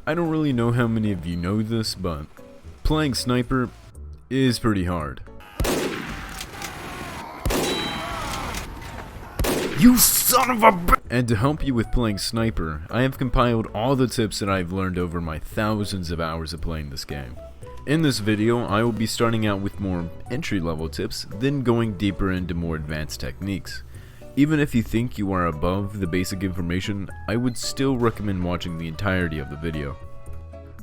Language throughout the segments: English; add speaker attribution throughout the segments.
Speaker 1: I don't really know how many of you know this, but playing sniper is pretty hard. You son of a b- And to help you with playing sniper, I have compiled all the tips that I've learned over my thousands of hours of playing this game. In this video, I will be starting out with more entry-level tips, then going deeper into more advanced techniques. Even if you think you are above the basic information, I would still recommend watching the entirety of the video.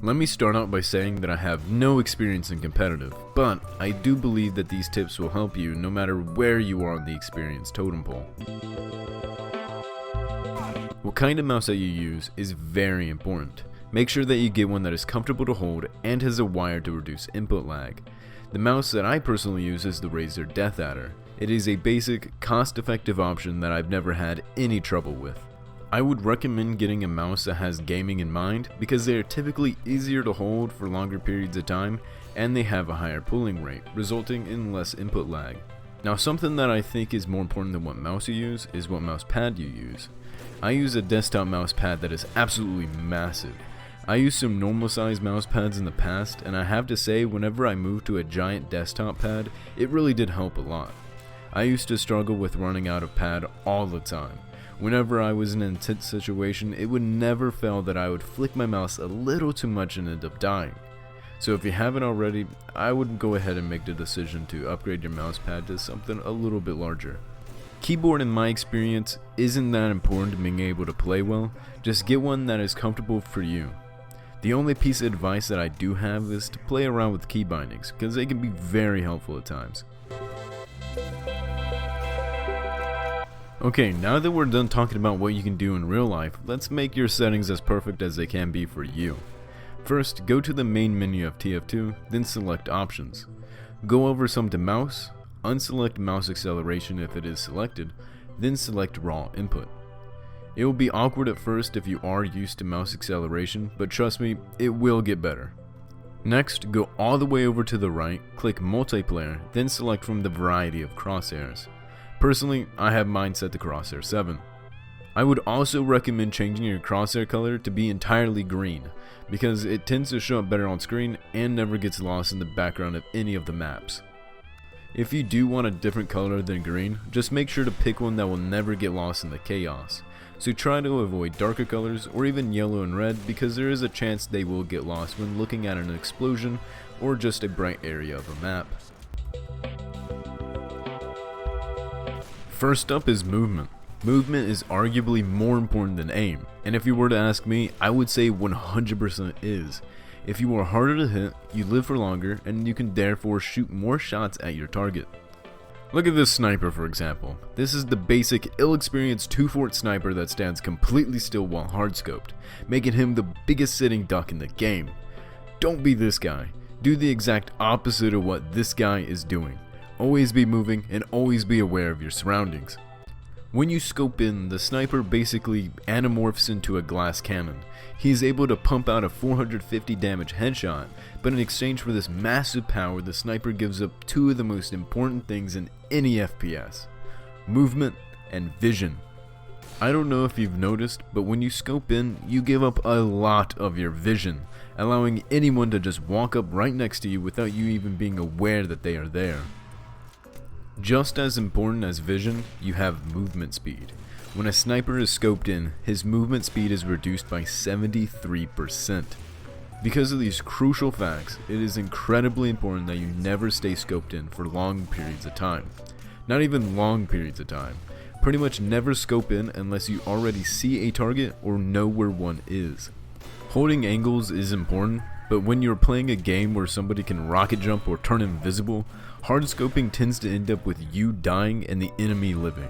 Speaker 1: Let me start out by saying that I have no experience in competitive, but I do believe that these tips will help you no matter where you are on the experience totem pole. What kind of mouse that you use is very important. Make sure that you get one that is comfortable to hold and has a wire to reduce input lag. The mouse that I personally use is the Razer Death Adder. It is a basic, cost-effective option that I've never had any trouble with. I would recommend getting a mouse that has gaming in mind because they are typically easier to hold for longer periods of time and they have a higher pulling rate, resulting in less input lag. Now, something that I think is more important than what mouse you use is what mouse pad you use. I use a desktop mouse pad that is absolutely massive. I used some normal size mouse pads in the past, and I have to say whenever I moved to a giant desktop pad, it really did help a lot. I used to struggle with running out of pad all the time. Whenever I was in an intense situation, it would never fail that I would flick my mouse a little too much and end up dying. So if you haven't already, I would go ahead and make the decision to upgrade your mouse pad to something a little bit larger. Keyboard in my experience isn't that important to being able to play well, just get one that is comfortable for you. The only piece of advice that I do have is to play around with key bindings, because they can be very helpful at times. Okay, now that we're done talking about what you can do in real life, let's make your settings as perfect as they can be for you. First, go to the main menu of TF2, then select Options. Go over some to Mouse, unselect Mouse Acceleration if it is selected, then select Raw Input. It will be awkward at first if you are used to mouse acceleration, but trust me, it will get better. Next, go all the way over to the right, click Multiplayer, then select from the variety of crosshairs. Personally, I have mine set to Crosshair 7. I would also recommend changing your crosshair color to be entirely green, because it tends to show up better on screen and never gets lost in the background of any of the maps. If you do want a different color than green, just make sure to pick one that will never get lost in the chaos. So try to avoid darker colors or even yellow and red because there is a chance they will get lost when looking at an explosion or just a bright area of a map. First up is movement. Movement is arguably more important than aim, and if you were to ask me, I would say 100% is. If you are harder to hit, you live for longer, and you can therefore shoot more shots at your target. Look at this sniper for example. This is the basic ill-experienced 2-fort sniper that stands completely still while hardscoped, making him the biggest sitting duck in the game. Don't be this guy. Do the exact opposite of what this guy is doing. Always be moving and always be aware of your surroundings. When you scope in, the sniper basically anamorphs into a glass cannon. He is able to pump out a 450 damage headshot, but in exchange for this massive power, the sniper gives up two of the most important things in any FPS: movement and vision. I don't know if you've noticed, but when you scope in, you give up a lot of your vision, allowing anyone to just walk up right next to you without you even being aware that they are there. Just as important as vision, you have movement speed. When a sniper is scoped in, his movement speed is reduced by 73%. Because of these crucial facts, it is incredibly important that you never stay scoped in for long periods of time. Not even long periods of time. Pretty much never scope in unless you already see a target or know where one is. Holding angles is important, but when you're playing a game where somebody can rocket jump or turn invisible, hard scoping tends to end up with you dying and the enemy living.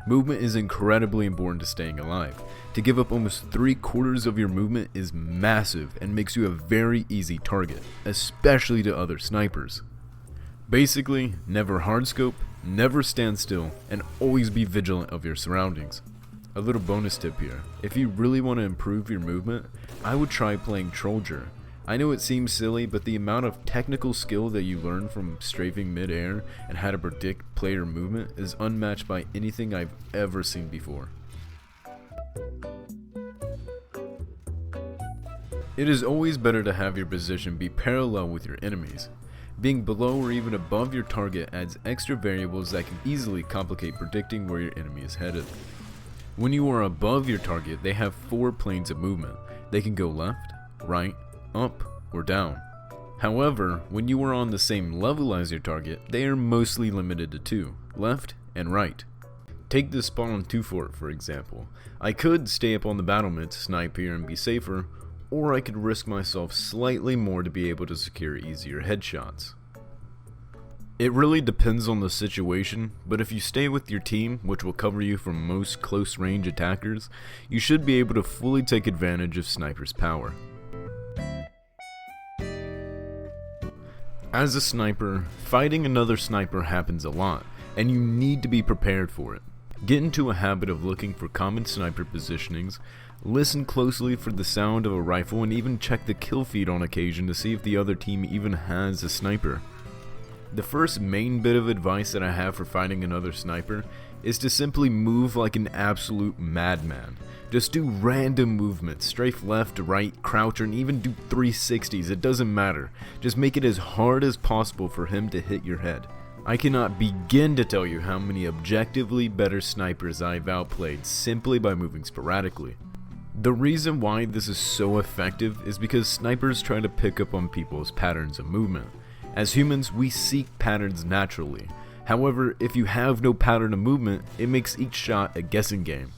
Speaker 1: Movement is incredibly important to staying alive. To give up almost 3/4 of your movement is massive and makes you a very easy target, especially to other snipers. Basically, never hardscope, never stand still, and always be vigilant of your surroundings. A little bonus tip here: if you really want to improve your movement, I would try playing Trollger. I know it seems silly, but the amount of technical skill that you learn from strafing mid-air and how to predict player movement is unmatched by anything I've ever seen before. It is always better to have your position be parallel with your enemies. Being below or even above your target adds extra variables that can easily complicate predicting where your enemy is headed. When you are above your target, they have 4 planes of movement. They can go left, right, up, or down. However, when you are on the same level as your target, they are mostly limited to 2, left and right. Take the spawn 2 fort for example. I could stay up on the battlement to snipe here and be safer, or I could risk myself slightly more to be able to secure easier headshots. It really depends on the situation, but if you stay with your team, which will cover you from most close range attackers, you should be able to fully take advantage of sniper's power. As a sniper, fighting another sniper happens a lot, and you need to be prepared for it. Get into a habit of looking for common sniper positionings, listen closely for the sound of a rifle, and even check the kill feed on occasion to see if the other team even has a sniper. The first main bit of advice that I have for fighting another sniper is to simply move like an absolute madman. Just do random movements, strafe left, right, crouch, and even do 360s, it doesn't matter. Just make it as hard as possible for him to hit your head. I cannot begin to tell you how many objectively better snipers I've outplayed simply by moving sporadically. The reason why this is so effective is because snipers try to pick up on people's patterns of movement. As humans, we seek patterns naturally. However, if you have no pattern of movement, it makes each shot a guessing game.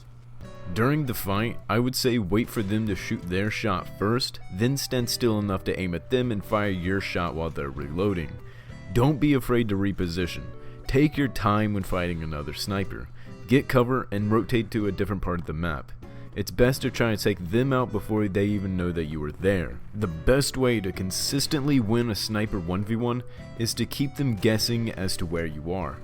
Speaker 1: During the fight, I would say wait for them to shoot their shot first, then stand still enough to aim at them and fire your shot while they're reloading. Don't be afraid to reposition. Take your time when fighting another sniper. Get cover and rotate to a different part of the map. It's best to try and take them out before they even know that you are there. The best way to consistently win a sniper 1v1 is to keep them guessing as to where you are.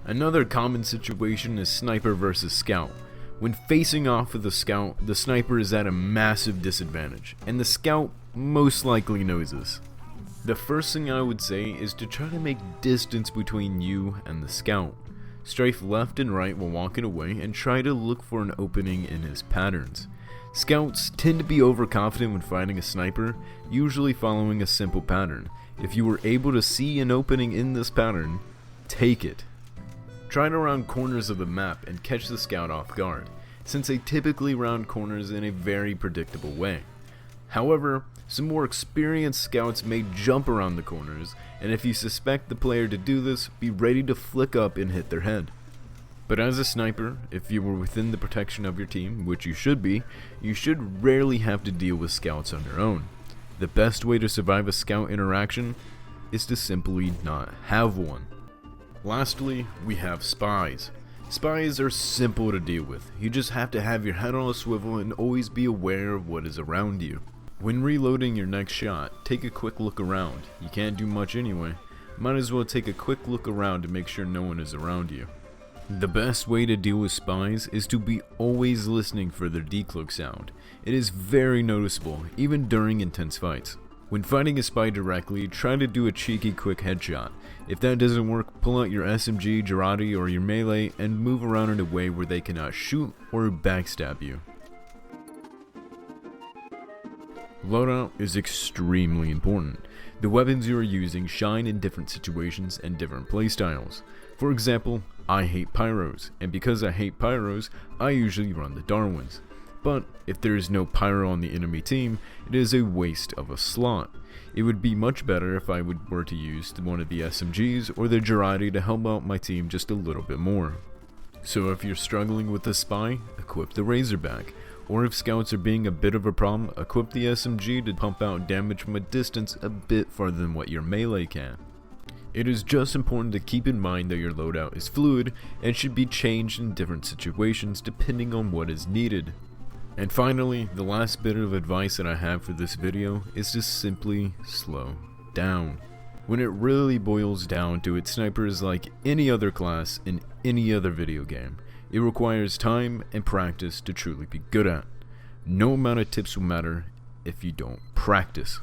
Speaker 1: Another common situation is sniper versus scout. When facing off with a scout, the sniper is at a massive disadvantage, and the scout most likely knows this. The first thing I would say is to try to make distance between you and the scout. Strafe left and right while walking away and try to look for an opening in his patterns. Scouts tend to be overconfident when fighting a sniper, usually following a simple pattern. If you were able to see an opening in this pattern, take it. Try to round corners of the map and catch the scout off guard, since they typically round corners in a very predictable way. However, some more experienced scouts may jump around the corners, and if you suspect the player to do this, be ready to flick up and hit their head. But as a sniper, if you were within the protection of your team, which you should be, you should rarely have to deal with scouts on your own. The best way to survive a scout interaction is to simply not have one. Lastly, we have spies. Spies are simple to deal with. You just have to have your head on a swivel and always be aware of what is around you. When reloading your next shot, take a quick look around. You can't do much anyway. Might as well take a quick look around to make sure no one is around you. The best way to deal with spies is to be always listening for their decloak sound. It is very noticeable, even during intense fights. When fighting a spy directly, try to do a cheeky quick headshot. If that doesn't work, pull out your SMG, Girardi, or your melee and move around in a way where they cannot shoot or backstab you. Loadout is extremely important. The weapons you are using shine in different situations and different playstyles. For example, I hate pyros, and because I hate pyros, I usually run the Darwins. But if there is no pyro on the enemy team, it is a waste of a slot. It would be much better if I were to use one of the SMGs or the Girardi to help out my team just a little bit more. So if you're struggling with a spy, equip the Razorback. Or if scouts are being a bit of a problem, equip the SMG to pump out damage from a distance a bit farther than what your melee can. It is just important to keep in mind that your loadout is fluid and should be changed in different situations depending on what is needed. And finally, the last bit of advice that I have for this video is to simply slow down. When it really boils down to it, sniper is like any other class in any other video game. It requires time and practice to truly be good at. No amount of tips will matter if you don't practice.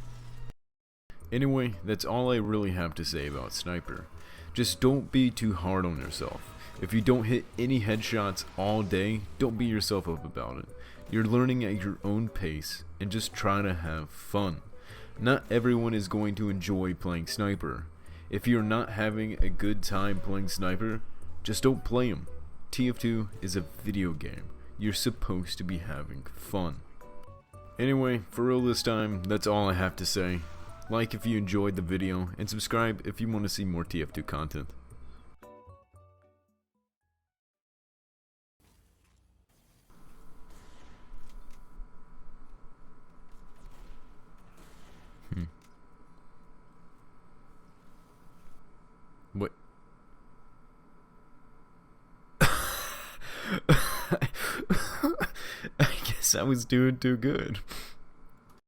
Speaker 1: Anyway, that's all I really have to say about sniper. Just don't be too hard on yourself. If you don't hit any headshots all day, don't beat yourself up about it. You're learning at your own pace and just try to have fun. Not everyone is going to enjoy playing sniper. If you're not having a good time playing sniper, just don't play him. TF2 is a video game. You're supposed to be having fun. Anyway, for real this time, that's all I have to say. Like if you enjoyed the video, and subscribe if you want to see more TF2 content. What? I guess I was doing too good.